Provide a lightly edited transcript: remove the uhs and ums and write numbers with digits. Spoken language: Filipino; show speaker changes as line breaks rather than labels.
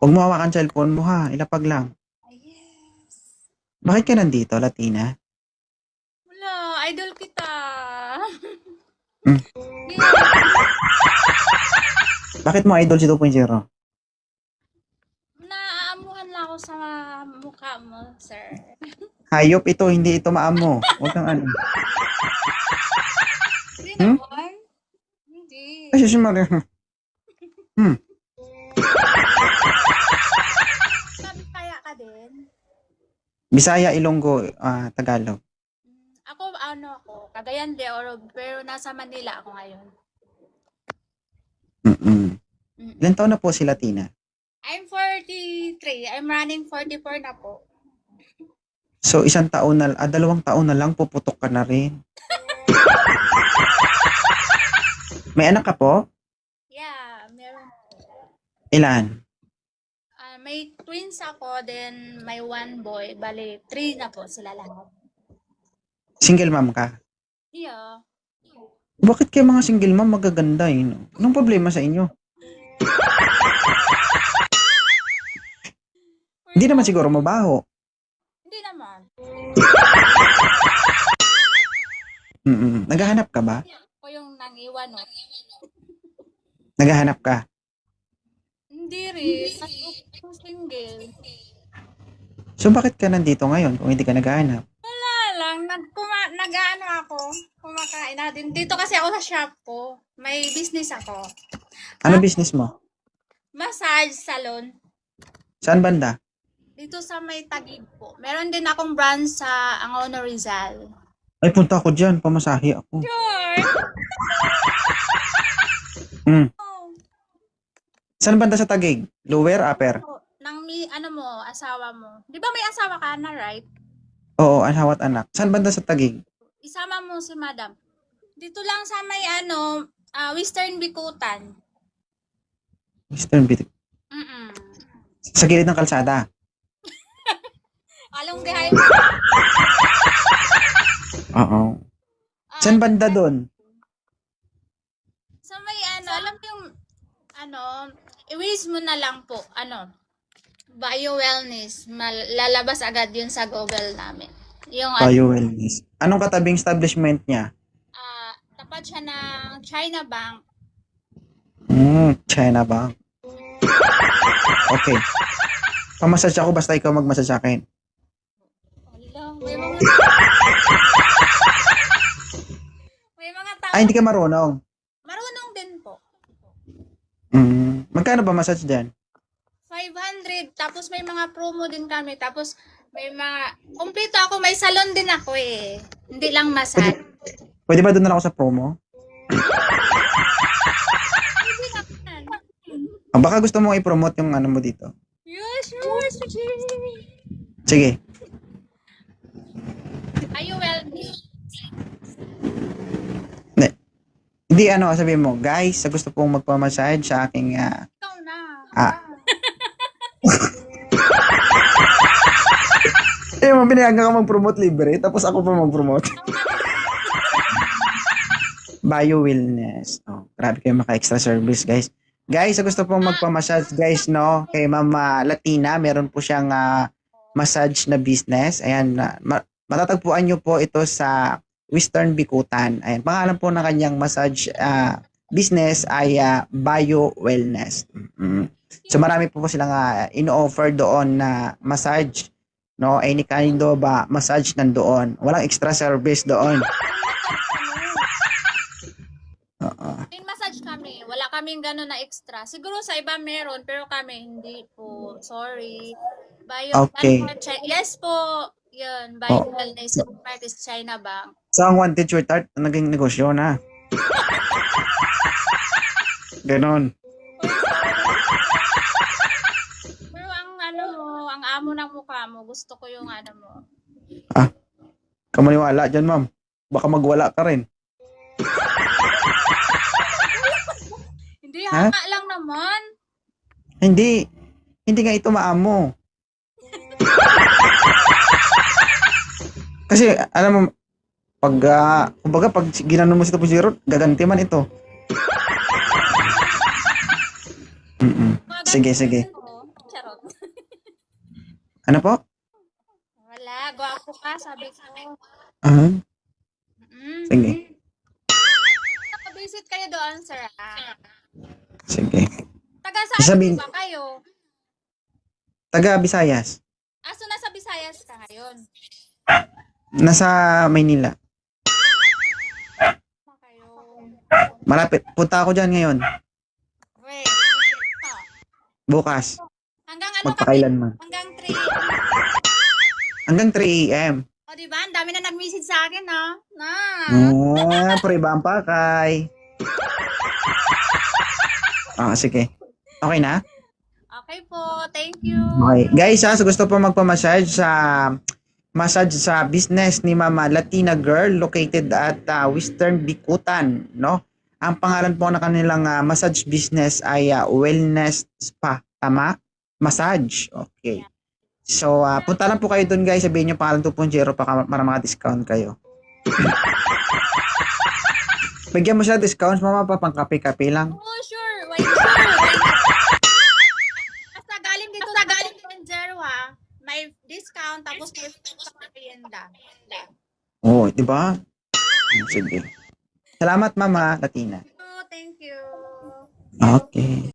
Huwag mo hawakan cellphone mo ha, ilapag lang.
Ay, yes.
Bakit ka nandito, Latina?
Wala, idol kita.
Hmm.
Yeah.
Bakit mo idol si 2.0?
Naaamuhan lang ako sa mukha mo, sir.
Hayop ito, hindi ito maamo. Huwag kang ano.
Hindi
Hmm?
naman. Hindi.
Ay, sus Maria. Hmm.
Sabi kaya ka din.
Bisaya, Ilonggo, Tagalog.
Ako, Cagayan de Oro, pero nasa Manila ako ngayon.
Mm-mm.
Mm.
Ilan taon na po si Latina?
I'm 43. I'm running 44 na po.
So, 2 taon na lang puputok ka na rin. May anak ka po?
Yeah, meron.
Ilan?
May twins ako, then may one boy. Bale, 3 na po sila lahat.
Single mom ka?
Yeah.
Bakit kayo mga single mom magaganda eh? No? Anong problema sa inyo? Hindi naman siguro mabaho.
Hindi naman.
Naghahanap ka ba?
Ako yung nangiwan, no?
Naghahanap ka?
Hindi rin. Ako single.
So, bakit ka nandito ngayon kung hindi ka naghahanap?
Wala lang. Nag-ano ako. Kumakain natin. Dito kasi ako sa shop ko. May business ako.
Ano business mo?
Massage salon.
Saan banda?
Dito sa may Taguig po. Meron din akong branch sa Angono Rizal.
Ay, punta ako dyan. Pamasahe ako.
Sure.
Mm.
Oh.
Saan banda sa Taguig? Lower, upper?
Nang asawa mo. Di ba may asawa ka na, right?
Oo, anhawat anak. Saan banda sa Taguig?
Isama mo si madam. Dito lang sa may Western Bikutan.
Western Bit.
Mm-mm.
Sa gilid ng kalsada.
Along gahay.
Oo. Saan banda doon?
Sa may alam mo yung i-wish mo na lang po, Bio Wellness. Lalabas agad yun sa Google namin. Yung
Bio Wellness. Anong katabing establishment niya?
tapat siya ng China Bank.
China ba? Okay. Pamassage ako basta ikaw magmassage sa akin.
Wala, may mga tao.
Ay, hindi ka marunong.
Marunong din po.
Magkano ba massage dyan?
500. Tapos may mga promo din kami. Tapos may mga, kumpleto ako. May salon din ako eh. Hindi lang massage.
Pwede ba doon na lang ako sa promo?
Hindi naman.
Baka gusto mong i-promote yung ano mo dito.
Yes, sure.
Sige.
Are you wellness?
Hindi sabihin mo, guys, sa gusto pong magpamassage sa aking
Ikaw na.
Pinayagan ka mag-promote libre, tapos ako pa mag-promote. Bio Wellness. Oh, grabe kayo maka-extra service, guys. Guys, sa gusto pong magpamassage, guys, no, kay Mama Latina, meron po siyang massage na business. Ayan, matatagpuan nyo po ito sa Western Bikutan. Ayan, pangalan po ng kanyang massage business ay Bio Wellness. So marami po silang ino-offer doon na massage, no? Any kind of massage nandoon. Walang extra service doon.
May massage kami. Wala kaming gano'n na extra. Siguro sa iba meron, pero kami hindi po. Sorry.
Okay.
Yes po. Yun. Bio Wellness. Part is China Bank.
So ang one teacher tart, naging negosyo na. Ganon.
Pero ang amo ng mukha mo, gusto ko yung mo.
Kamaniwala dyan, ma'am. Baka magwala ka rin.
Hindi, hanga lang naman.
Hindi. Hindi nga ito maamo. Kasi, alam mo, kumbaga, pag ginanon mo si 2.0, gaganti man ito. Sige. Ano po?
Wala, gwapo ka, sabi ko.
Ah,
Mm.
sige.
Nakabisit kayo doon, sir.
Sige.
Taga saan
Sabihin,
po ba kayo?
taga Visayas.
So nasa Visayas ka ngayon.
Nasa Maynila.
Pa kayo.
Malapit. Punta ako dyan ngayon.
Wait.
Bukas.
Hanggang ano kami?
Magpakailanman.
Hanggang 3.
Hanggang 3 a.m.
O, diba? Ang dami na nag-message sa akin, no? Na.
Pre-bang pakay. Sige. Okay na?
Okay po. Thank you.
Okay. Guys, sa gusto po magpamassage sa business ni Mama Latina Girl located at Western Bikutan, no? Ang pangalan po ng kanilang massage business ay Wellness Spa. Tama? Massage. Okay. So, punta lang po kayo dun guys. Sabihin nyo pangalan 2.0 para maka-discount kayo. Bigyan mo siya discounts, Mama, pa pang kape-kape lang.
Oh, sure. Why sure? Basta galing dito sa Zero, ha? May discount, tapos may merienda.
Oh, di ba? Sige. Salamat, Mama Latina.
Oh, thank you.
Okay.